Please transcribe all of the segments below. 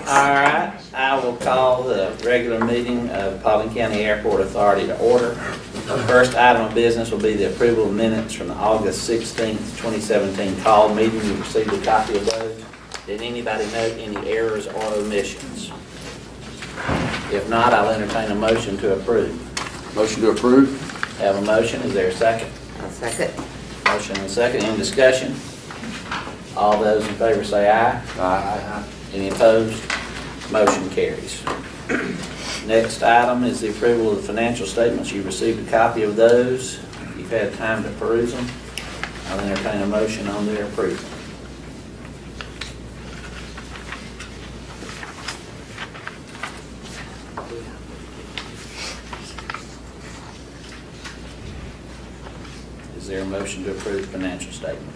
All right, I will call the regular meeting of Paulding County Airport Authority to order. The first item of business will be the approval of minutes from the August 16th, 2017 call meeting. You received a copy of those. Did anybody note any errors or omissions? If not, I'll entertain a motion to approve. Motion to approve? Have a motion, is there a second? I'll second. Motion and a second, any discussion? All those in favor say aye. Aye. Any opposed? Motion carries. Next item is the approval of the financial statements. You received a copy of those. You've had time to peruse them. I'll entertain a motion on their approval. Is there a motion to approve the financial statements?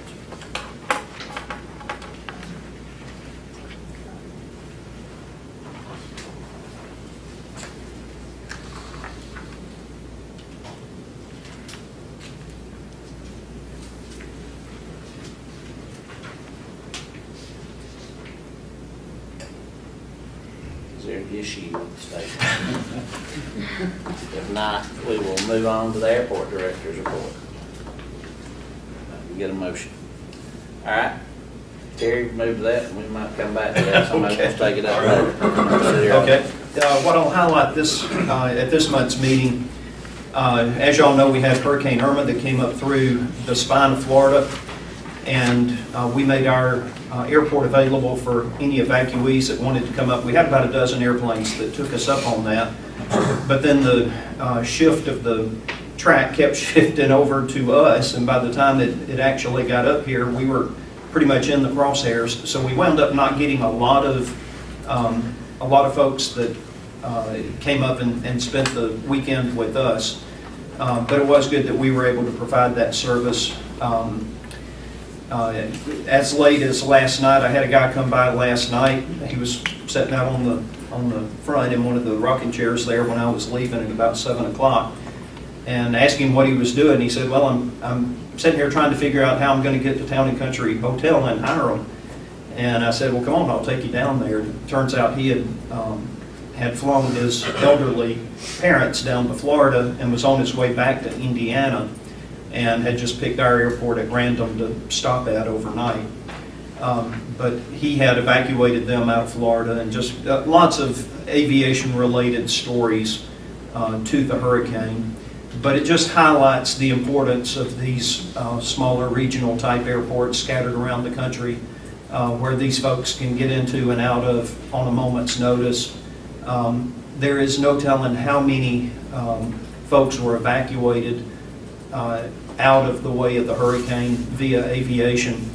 Is there an issue with the statement? If not, we will move on to the airport director's report. Get a motion. All right. Terry, move to that, and we might come back to that. Somebody wants to take it up later. Okay. What I'll highlight this at this month's meeting, as y'all know, we had Hurricane Irma that came up through the spine of Florida, and we made our airport available for any evacuees that wanted to come up. We had about a dozen airplanes that took us up on that, but then the shift of the track kept shifting over to us, and by the time it actually got up here, we were pretty much in the crosshairs. So we wound up not getting a lot of folks that came up and spent the weekend with us. But it was good that we were able to provide that service. As late as last night, I had a guy come by last night. He was sitting out on the front in one of the rocking chairs there when I was leaving at about 7 o'clock. And asked him what he was doing. He said, well, I'm sitting here trying to figure out how I'm going to get to Town and Country Hotel in Hiram. And I said, well, come on, I'll take you down there. It turns out he had flown his elderly parents down to Florida and was on his way back to Indiana and had just picked our airport at random to stop at overnight. But he had evacuated them out of Florida, and just lots of aviation-related stories to the hurricane. But it just highlights the importance of these smaller regional type airports scattered around the country where these folks can get into and out of on a moment's notice. There is no telling how many folks were evacuated out of the way of the hurricane via aviation.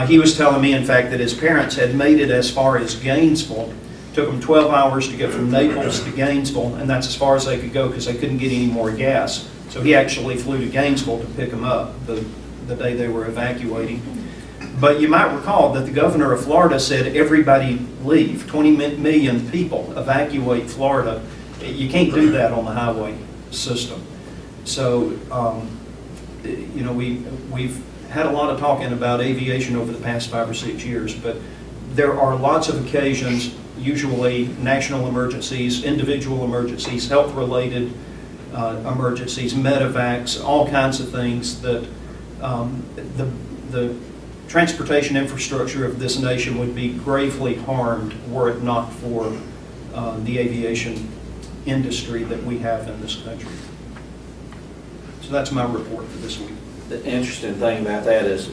He was telling me, in fact, that his parents had made it as far as Gainesville. Took them 12 hours to get from Naples to Gainesville, and that's as far as they could go because they couldn't get any more gas. So he actually flew to Gainesville to pick them up the day they were evacuating. But you might recall that the governor of Florida said everybody leave. 20 million people evacuate Florida. You can't do that on the highway system. So, you know, we've had a lot of talking about aviation over the past 5 or 6 years, but there are lots of occasions, usually national emergencies, individual emergencies, health-related emergencies, medevacs, all kinds of things that the transportation infrastructure of this nation would be gravely harmed were it not for the aviation industry that we have in this country. So that's my report for this week. The interesting thing about that is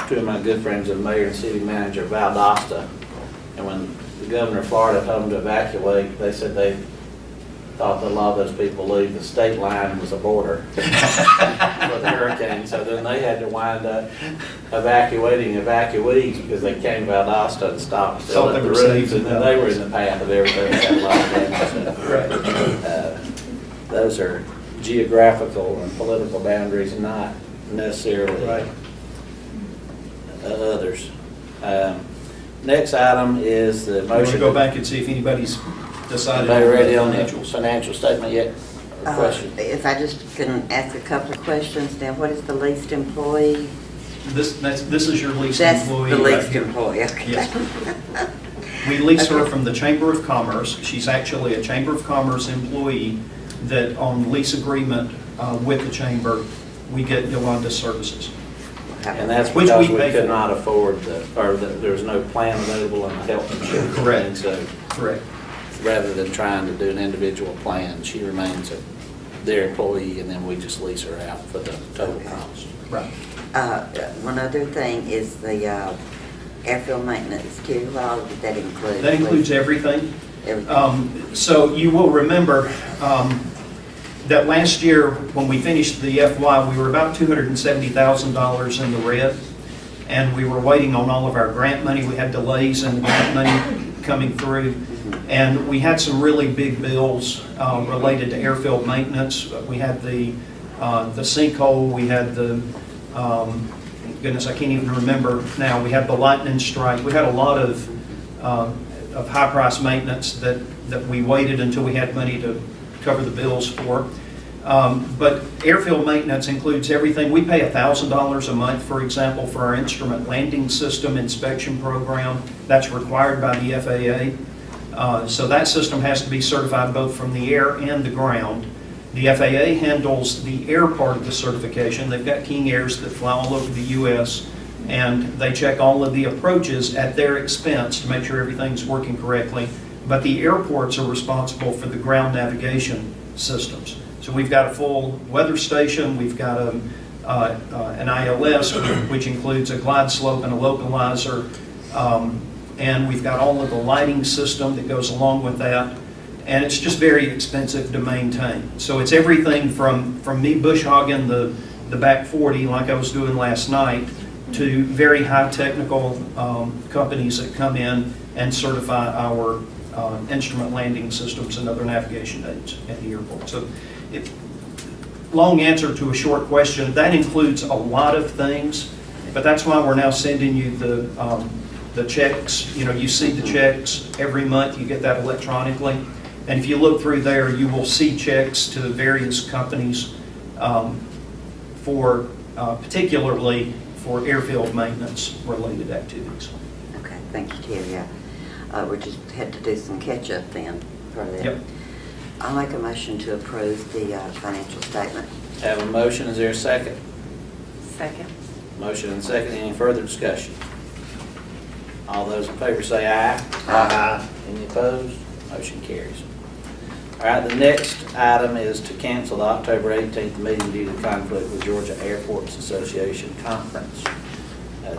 two of my good friends are the mayor and city manager, Valdosta, and when the governor of Florida told them to evacuate, they said they thought that a lot of those people leave. The state line was a border for the hurricane, so then they had to wind up evacuating evacuees because they came to Valdosta and stopped Thought they the were roofs, safe and then they were in the path of everything. Had a lot of damage. Those are geographical and political boundaries, not necessarily others. Next item is the You want to motion. go back and see if anybody's decided Anybody ready on the financials? financial statement yet? Or question? If I just can ask a couple of questions now, what is the least employee? This is your least That's employee. the right least here. employee, okay. Yes. We lease her Okay. from the Chamber of Commerce. She's actually a Chamber of Commerce employee that on lease agreement with the Chamber, we get Yolanda's services. And that's Which because we we pay could for. not afford there was no plan available in the health insurance. Correct. And so Correct. rather than trying to do an individual plan, she remains their employee, and then we just lease her out for the total Okay. cost. Right. One other thing is the airfield maintenance too. What all did that include? That includes everything. Everything. So you will remember that last year, when we finished the FY, we were about $270,000 in the red, and we were waiting on all of our grant money. We had delays in the grant money coming through, and we had some really big bills related to airfield maintenance. We had the sinkhole, we had the, goodness, I can't even remember now, we had the lightning strike. We had a lot of high-price maintenance that we waited until we had money to cover the bills for. But airfield maintenance includes everything. We pay $1,000 a month, for example, for our instrument landing system inspection program. That's required by the FAA. So that system has to be certified both from the air and the ground. The FAA handles the air part of the certification. They've got King Airs that fly all over the U.S., and they check all of the approaches at their expense to make sure everything's working correctly. But the airports are responsible for the ground navigation systems. So we've got a full weather station, we've got an ILS, which includes a glide slope and a localizer, and we've got all of the lighting system that goes along with that, and it's just very expensive to maintain. So it's everything from me bush hogging the back 40 like I was doing last night to very high technical companies that come in and certify our instrument landing systems and other navigation aids at the airport. So, long answer to a short question, that includes a lot of things, but that's why we're now sending you the checks. You know, you see the checks every month, you get that electronically, and if you look through there, you will see checks to various companies for particularly for airfield maintenance related activities. Okay, thank you, Terry. Yeah. We just had to do some catch-up then for that. Yep. I'll make a motion to approve the financial statement. Have a motion, is there a second? Second. Motion and second, any further discussion? All those in favor say aye. Aye. Any opposed? Motion carries. All right, the next item is to cancel the October 18th meeting due to conflict with Georgia Airports Association Conference.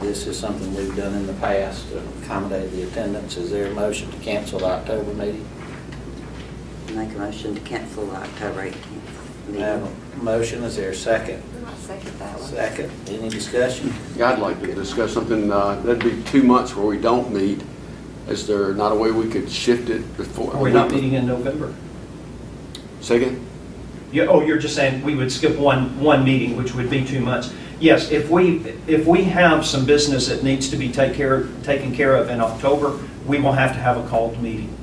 This is something we've done in the past to accommodate the attendance. Is there a motion to cancel the October meeting? Make a motion to cancel the October 18th Have meeting. a motion, is there a second? I'll second that one. Second, any discussion? Yeah, I'd like to discuss something, that'd be 2 months where we don't meet. Is there not a way we could shift it before? Are we not meeting in November? Say again? You're just saying we would skip one meeting, which would be 2 months. Yes, if we have some business that needs to be taken care of in October, we will have to have a called meeting.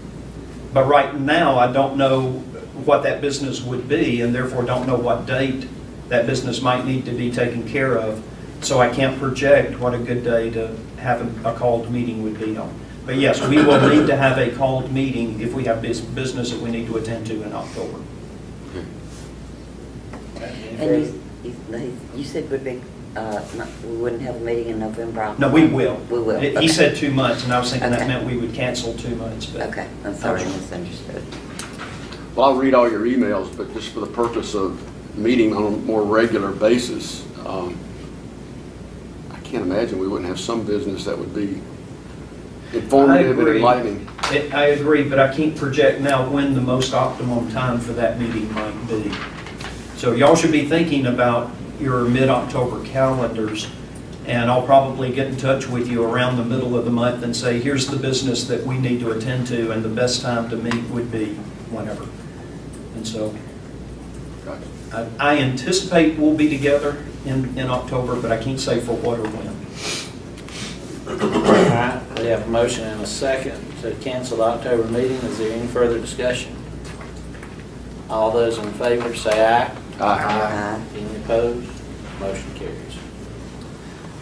But right now, I don't know what that business would be, and therefore don't know what date that business might need to be taken care of. So I can't project what a good day to have a called meeting would be on. But yes, we will need to have a called meeting if we have business that we need to attend to in October. Any And further? you said we wouldn't have a meeting in November? No, we will. We will. He Okay. said 2 months, and I was thinking that Okay. meant we would cancel 2 months. But Okay, I'm sorry, I misunderstood. Well, I'll read all your emails, but just for the purpose of meeting on a more regular basis, I can't imagine we wouldn't have some business that would be informative and agree. enlightening. I agree, but I can't project now when the most optimum time for that meeting might be. So y'all should be thinking about your mid-October calendars, and I'll probably get in touch with you around the middle of the month and say, here's the business that we need to attend to, and the best time to meet would be whenever. And so Gotcha. I anticipate we'll be together in October, but I can't say for what or when. All right, we have a motion and a second to cancel the October meeting. Is there any further discussion? All those in favor say aye. Aye. Aye. Any opposed? Motion carries.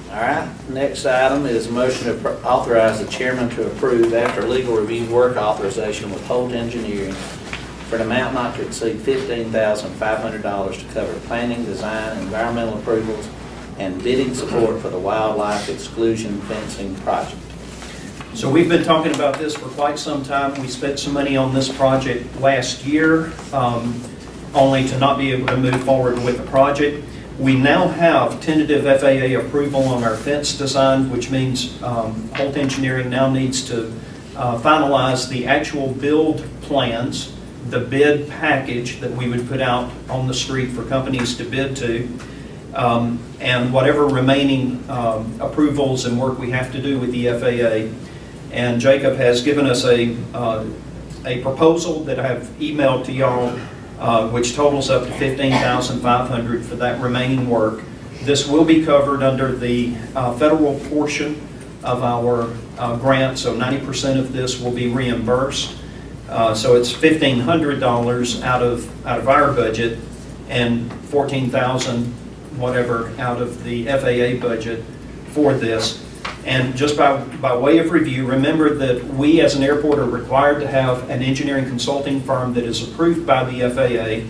All All right, next item is a motion to authorize the chairman to approve after legal review work authorization with Holt Engineering for an amount not to exceed $15,500 to cover planning, design, environmental approvals, and bidding support for the wildlife exclusion fencing project. So we've been talking about this for quite some time. We spent some money on this project last year, only to not be able to move forward with the project. We now have tentative FAA approval on our fence design, which means Holt Engineering now needs to finalize the actual build plans, the bid package that we would put out on the street for companies to bid to, and whatever remaining approvals and work we have to do with the FAA. And Jacob has given us a proposal that I have emailed to y'all, which totals up to $15,500 for that remaining work. This will be covered under the federal portion of our grant, so 90% of this will be reimbursed. So it's $1,500 out of our budget and $14,000 whatever out of the FAA budget for this. And just by way of review, remember that we as an airport are required to have an engineering consulting firm that is approved by the FAA,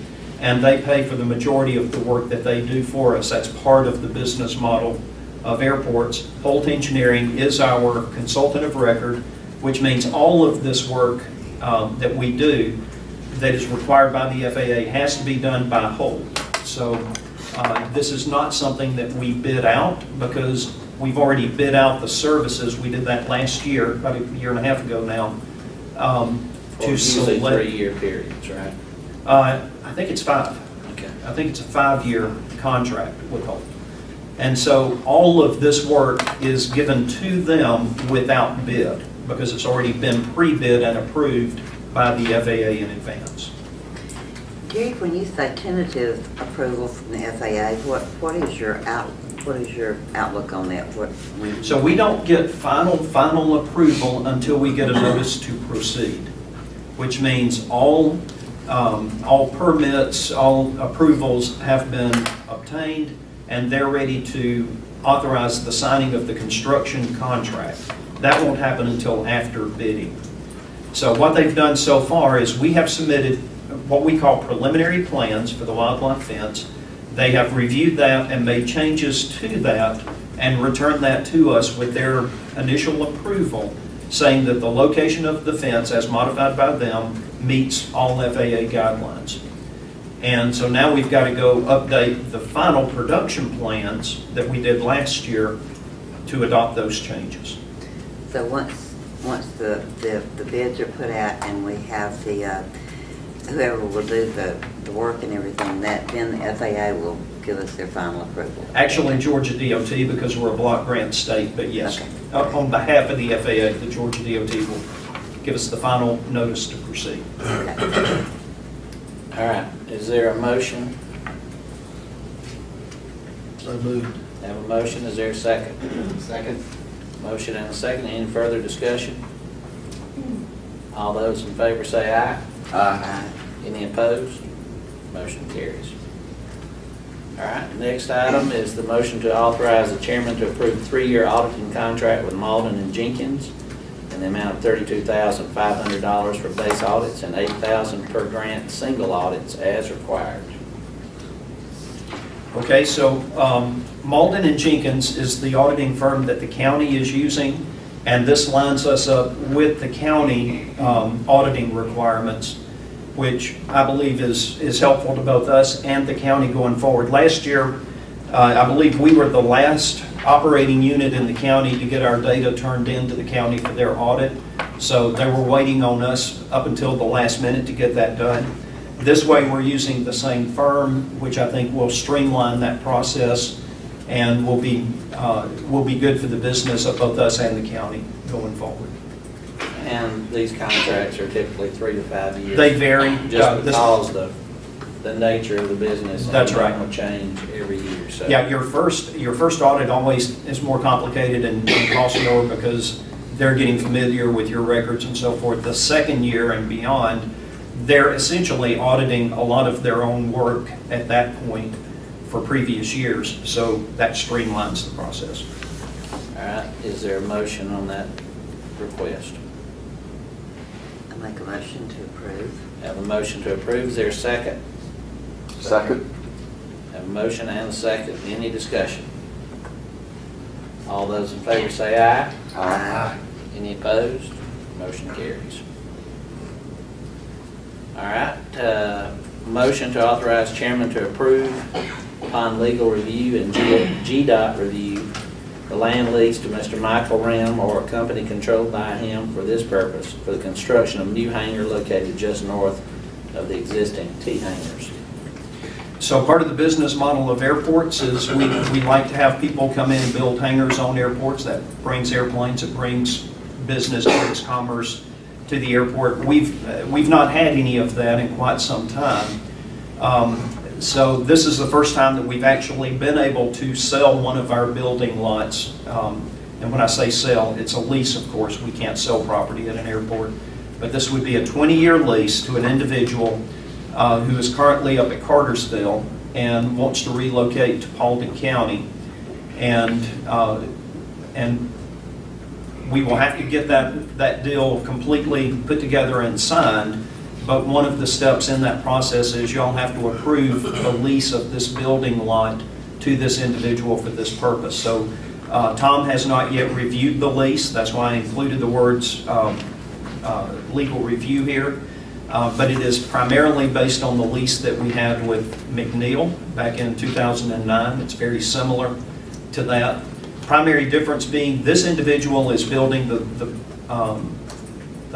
and they pay for the majority of the work that they do for us. That's part of the business model of airports. Holt Engineering is our consultant of record, which means all of this work that we do that is required by the FAA has to be done by Holt. So this is not something that we bid out, because we've already bid out the services. We did that last year, about a year and a half ago now, to Usually select. 3-year periods, right? I think it's 5. Okay. I think it's a 5-year contract with Holt. And so all of this work is given to them without bid, because it's already been pre-bid and approved by the FAA in advance. Jerry, when you say tentative approval from the FAA, what is your outlook on that? So we don't get final approval until we get a notice to proceed, which means all permits, all approvals have been obtained, and they're ready to authorize the signing of the construction contract. That won't happen until after bidding. So what they've done so far is we have submitted what we call preliminary plans for the wildlife fence. They have reviewed that and made changes to that and returned that to us with their initial approval, saying that the location of the fence, as modified by them, meets all FAA guidelines. And so now we've got to go update the final production plans that we did last year to adopt those changes. So once the bids are put out and we have the whoever will do the work and everything, then the FAA will give us their final approval. Actually, Georgia DOT, because we're a block grant state, but yes, Okay. on behalf of the FAA, the Georgia DOT will give us the final notice to proceed. Okay. All right, is there a motion? So moved. Have a motion, is there a second? Second. Motion and a second, any further discussion? All those in favor say aye. Aye. Any opposed? Motion carries. All right, next item is the motion to authorize the chairman to approve 3-year auditing contract with Malden and Jenkins in the amount of $32,500 for base audits and $8,000 per grant single audits as required. Okay, so Malden and Jenkins is the auditing firm that the county is using, and this lines us up with the county auditing requirements, which I believe is helpful to both us and the county going forward. Last year, I believe we were the last operating unit in the county to get our data turned into the county for their audit, so they were waiting on us up until the last minute to get that done. This way, we're using the same firm, which I think will streamline that process and will be good for the business of both us and the county going forward. And these contracts are typically 3 to 5 years. They vary. Just because the nature of the business. That's and right. will change every year, so. Yeah, your first audit always is more complicated and costs more because they're getting familiar with your records and so forth. The second year and beyond, they're essentially auditing a lot of their own work at that point for previous years, so that streamlines the process. right, is there a motion on that request? I make a motion to approve. Have a motion to approve, is there a second? Second? Have a motion and a second, any discussion? All those in favor say aye. Aye. Any opposed? Motion carries. All right, motion to authorize chairman to approve upon legal review and GDOT review the land lease to Mr. Michael Rim or a company controlled by him for this purpose for the construction of new hangar located just north of the existing T hangars. So part of the business model of airports is we like to have people come in and build hangars on airports. That brings airplanes, it brings business, brings commerce to the airport. We've not had any of that in quite some time. So this is the first time that we've actually been able to sell one of our building lots. And when I say sell, it's a lease, of course. We can't sell property at an airport. But this would be a 20-year lease to an individual who is currently up at Cartersville and wants to relocate to Paulding County. And we will have to get that deal completely put together and signed. But one of the steps in that process is y'all have to approve the lease of this building lot to this individual for this purpose. So Tom has not yet reviewed the lease. That's why I included the words legal review here. But it is primarily based on the lease that we had with McNeil back in 2009. It's very similar to that. Primary difference being this individual is building the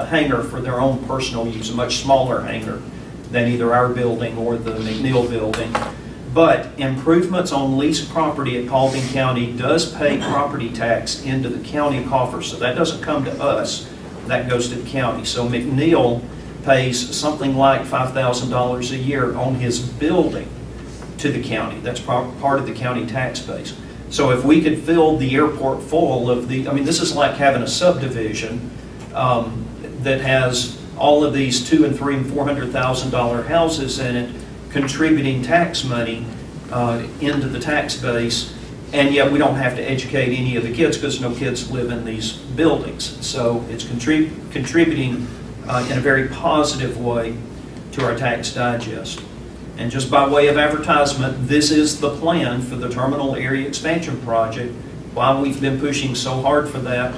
hangar for their own personal use, a much smaller hangar than either our building or the McNeil building. But improvements on leased property at Paulding County does pay property tax into the county coffers. So that doesn't come to us, that goes to the county. So McNeil pays something like $5,000 a year on his building to the county. That's part of the county tax base. So if we could fill the airport full of this is like having a subdivision that has all of these $200,000 and $300,000 and $400,000 houses in it, contributing tax money into the tax base, and yet we don't have to educate any of the kids because no kids live in these buildings. So it's contributing in a very positive way to our tax digest. And just by way of advertisement, this is the plan for the Terminal Area Expansion Project. Why we've been pushing so hard for that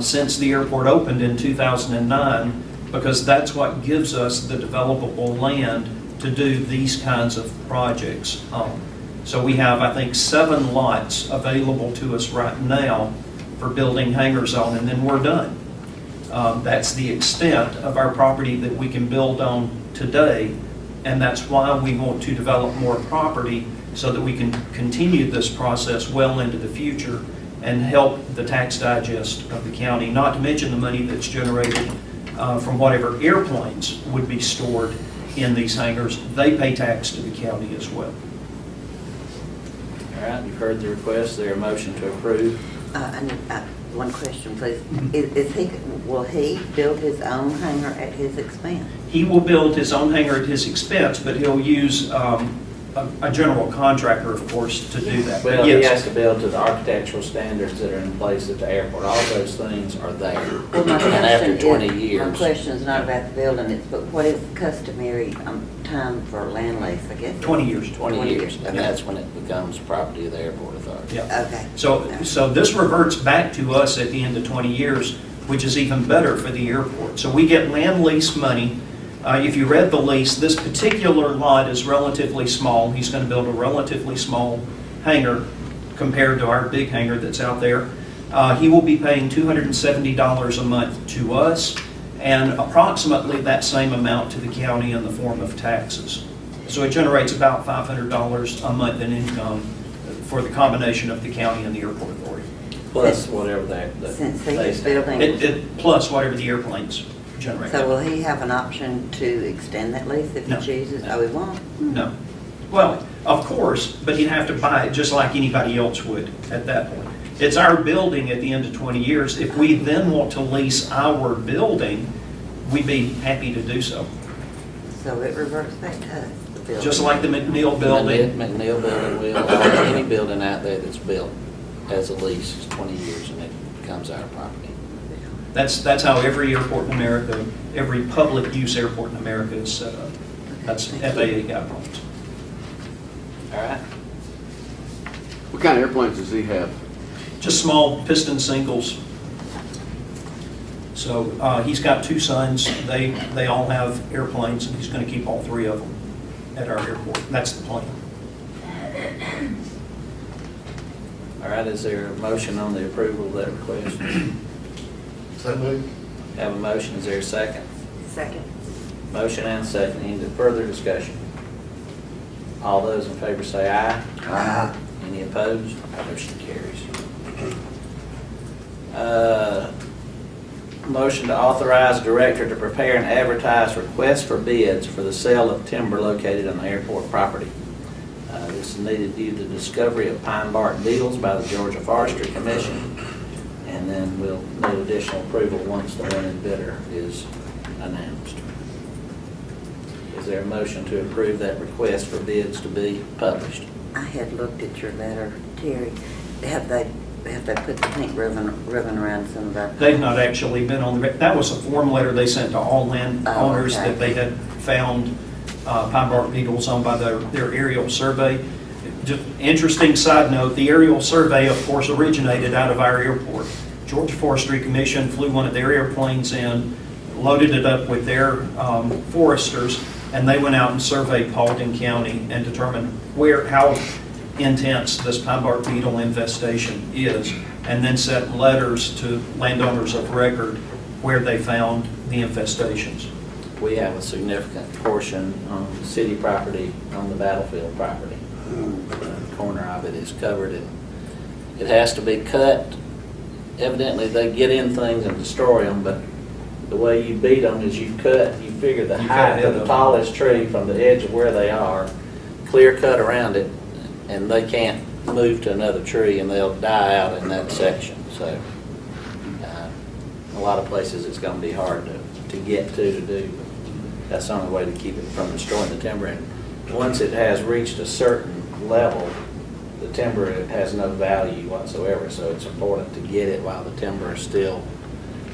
since the airport opened in 2009, because that's what gives us the developable land to do these kinds of projects. So we have, I think, 7 lots available to us right now for building hangars on, and then we're done. That's the extent of our property that we can build on today, and that's why we want to develop more property so that we can continue this process well into the future and help the tax digest of the county, not to mention the money that's generated from whatever airplanes would be stored in these hangars. They pay tax to the county as well. All right, you've heard the request, is there a motion to approve? I need one question, please. Will he build his own hangar at his expense? He will build his own hangar at his expense, but he'll use a general contractor, of course, to do that. Well, But he yes. has to build to the architectural standards that are in place at the airport. All those things are there. Well, my And after question 20 is- years. My question is not about the building, it's but what is customary time for land lease, I guess? 20 years. 20 years, and Okay. that's when it becomes property of the airport authority. Yeah. Okay. So this reverts back to us at the end of 20 years, which is even better for the airport. So we get land lease money. If you read the lease, this particular lot is relatively small. He's going to build a relatively small hangar compared to our big hangar that's out there. He will be paying $270 a month to us and approximately that same amount to the county in the form of taxes. So it generates about $500 a month in income for the combination of the county and the airport authority. Plus whatever Since they he's say. building, Plus whatever the airplanes generate. so will he have an option to extend that lease if he No. chooses? Oh, he won't? No. Well, of course, but he'd have to buy it just like anybody else would at that point. It's our building at the end of 20 years. If we then want to lease our building, we'd be happy to do so. So it reverts back to us, the building? Just like the McNeil building. McNeil building will, or any building out there that's built. as a lease, it's 20 years, and it becomes our property. That's how every airport in America, every public use airport in America is set up. That's FAA guidelines. All right? What kind of airplanes does he have? Just small piston singles. So he's got 2 sons. They all have airplanes, and he's going to keep all 3 of them at our airport. That's the plan. All right, is there a motion on the approval of that request? So moved. Have a motion, is there a second? Second. Motion and second, any further discussion? All those in favor say aye. Aye. Any opposed? Motion carries. Motion to authorize director to prepare and advertise requests for bids for the sale of timber located on the airport property. This is needed due to the discovery of pine bark beetles by the Georgia Forestry Commission, and then we'll need additional approval once the winning bidder is announced. Is there a motion to approve that request for bids to be published? I had looked at your letter, Terry. Have they put the pink ribbon around some of that? They've not actually been on the, that was a form letter they sent to all landowners okay. that they had found pine bark beetles on by their aerial survey. Just interesting side note, the aerial survey, of course, originated out of our airport. Georgia Forestry Commission flew one of their airplanes in, loaded it up with their foresters, and they went out and surveyed Paulding County and determined how intense this pine bark beetle infestation is, and then sent letters to landowners of record where they found the infestations. We have a significant portion on city property, on the battlefield property. The corner of it is covered, and it has to be cut. Evidently, they get in things and destroy them, but the way you beat them is you figure the You cut height ahead of the of them. tallest tree from the edge of where they are, clear cut around it, and they can't move to another tree, and they'll die out in that section. So, a lot of places it's going to be hard to get to do. That's the only way to keep it from destroying the timber. And once it has reached a certain level, the timber has no value whatsoever. So it's important to get it while the timber is still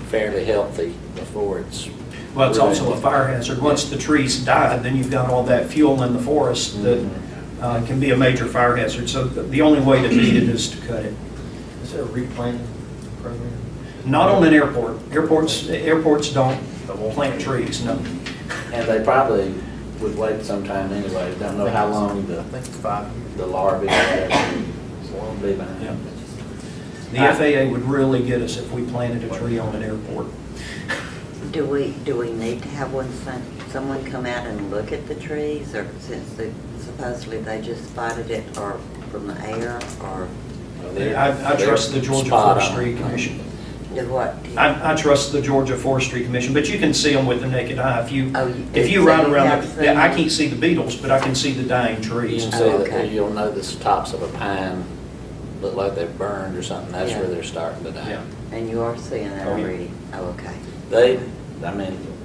fairly healthy before it's. Well, it's also a fire hazard. Once the trees die, then you've got all that fuel in the forest that can be a major fire hazard. So the only way to beat it is to cut it. Is there a replanting program? Not on an airport. Airports don't plant trees, no. And they probably would wait some time anyway. Don't know how long I think it's 5 years. the larvae will be Yeah. behind. The FAA would really get us if we planted a tree on an airport. Do we need to have someone come out and look at the trees, or since supposedly they just spotted it, or from the air, or I trust the Georgia Spot on. Forestry Commission. do what? I trust the Georgia Forestry Commission, but you can see them with the naked eye. If you So ride you around, have seen I them? can't see the beetles, but I can see the dying You trees. can see Oh, that okay. you'll notice the tops of a pine look like they've burned or something. That's Yeah. where they're starting to die. Yeah. And you are seeing that Oh, yeah. already? Oh, okay.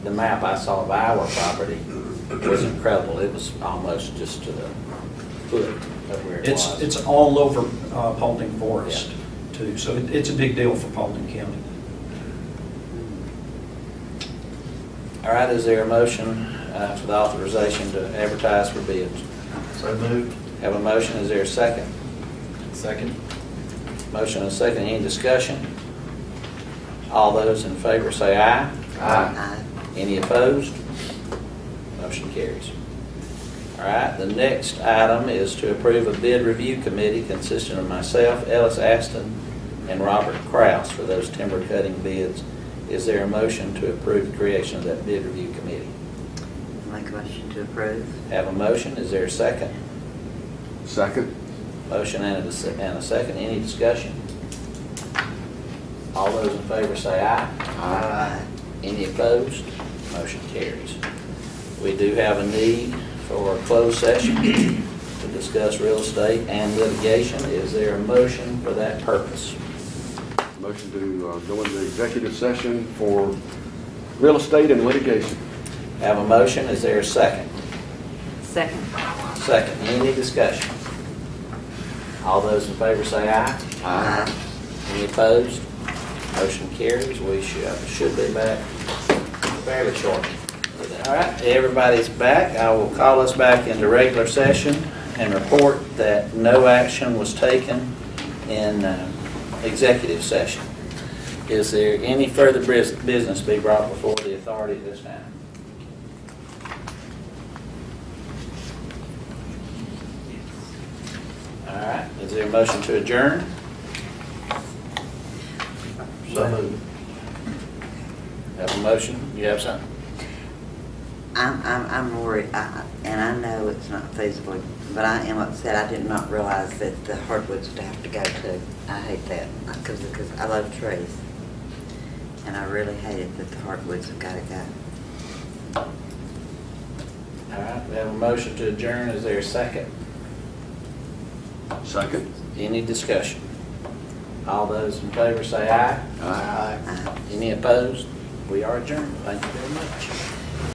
The map I saw of our property was incredible. It was almost just to the foot of where it was. It's all over Paulding Forest, too, so it's a big deal for Paulding County. All right, is there a motion for the authorization to advertise for bids? So moved. Have a motion, is there a second? Second. Motion and a second, any discussion? All those in favor say aye. Aye. Any opposed? Motion carries. All right, the next item is to approve a bid review committee consisting of myself, Ellis Aston, and Robert Kraus for those timber cutting bids. Is there a motion to approve the creation of that bid review committee? Make a motion to approve. Have a motion, is there a second? Second? Motion and a second, any discussion? All those in favor say aye. Aye. Any opposed? Motion carries. We do have a need for a closed session to discuss real estate and litigation. Is there a motion for that purpose? Motion to go into executive session for real estate and litigation. Have a motion, is there a second? Second. Second, any discussion? All those in favor say aye. Aye. Any opposed? Motion carries. We should be back fairly shortly. All right, everybody's back. I will call us back into regular session and report that no action was taken in executive session. Is there any further business to be brought before the authority at this time? All right, is there a motion to adjourn? So moved. Have a motion? You have something? I'm worried, and I know it's not feasible, but I am upset. I did not realize that the hardwoods would have to go too. I hate that, because I love trees. And I really hate it that the hardwoods have got to go. All right, we have a motion to adjourn. Is there a second? Second. Any discussion? All those in favor say aye. Aye. Uh, Any opposed? We are adjourned. Thank you very much.